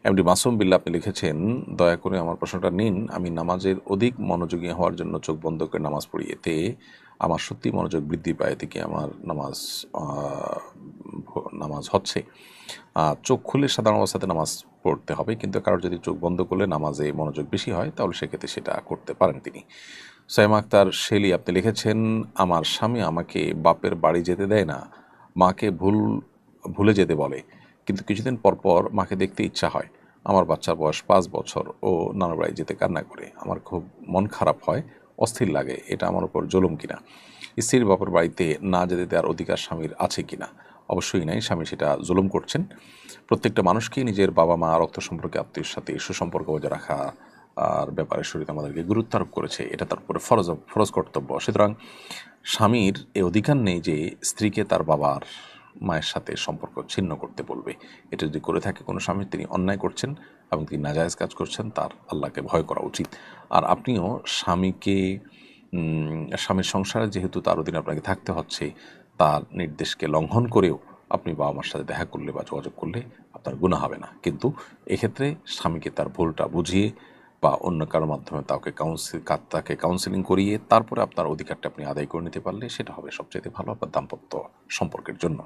MD Masum Billah আপনি লিখেছেন, দয়া করে আমার প্রশ্নটা নিন। আমি নামাজের অধিক মনোযোগী হওয়ার জন্য চোখ বন্ধ করে নামাজ পড়ি, এতে আমার সত্যি মনোযোগ বৃদ্ধি পায়, এতে কি আমার নামাজ হচ্ছে? চোখ খুলে সাধারণ অবস্থাতে নামাজ পড়তে হবে, কিন্তু কারোর যদি চোখ বন্ধ করলে নামাজে মনোযোগ বেশি হয় তাহলে সেক্ষেত্রে সেটা করতে পারেন তিনি। সাইমা আক্তার শেলি আপনি লিখেছেন, আমার স্বামী আমাকে বাপের বাড়ি যেতে দেয় না, মাকে ভুলে যেতে বলে, কিন্তু কিছুদিন পর পর মাকে দেখতে ইচ্ছা হয়। আমার বাচ্চার বয়স 5 বছর, ও নানার বাড়ি যেতে কান্না করে, আমার খুব মন খারাপ হয়, অস্থির লাগে, এটা আমার উপর জুলুম কিনা? স্ত্রীর বাপের বাড়িতে না যেতে দেওয়ার অধিকার স্বামীর আছে কিনা? অবশ্যই নাই, স্বামী সেটা জুলুম করছেন। প্রত্যেকটা মানুষকেই নিজের বাবা মা, রক্ত সম্পর্কে আত্মীয়ের সাথে সুসম্পর্ক বজায় রাখা আর ব্যাপারে শরীর আমাদেরকে গুরুত্ব আরোপ করেছে, এটা তার উপরে ফরজ কর্তব্য। সুতরাং স্বামীর এ অধিকার নেই যে স্ত্রীকে তার বাবার মায়ের সাথে সম্পর্ক ছিন্ন করতে বলবে। এটা যদি করে থাকে কোনো স্বামী, তিনি অন্যায় করছেন এবং তিনি নাজায়েজ কাজ করছেন, তার আল্লাহকে ভয় করা উচিত। আর আপনিও স্বামীর সংসারে যেহেতু তার অধীনে আপনাকে থাকতে হচ্ছে, তার নির্দেশকে লঙ্ঘন করেও আপনি বাবা মার সাথে দেখা করলে বা যোগাযোগ করলে আপনার গুনাহ হবে না। কিন্তু এক্ষেত্রে স্বামীকে তার ভুলটা বুঝিয়ে বা অন্য কারোর মাধ্যমে তাকে কাউন্সেলিং করিয়ে তারপরে আপনার অধিকারটা আপনি আদায় করে নিতে পারলে সেটা হবে সবচেয়ে ভালো আপনার দাম্পত্য সম্পর্কের জন্য।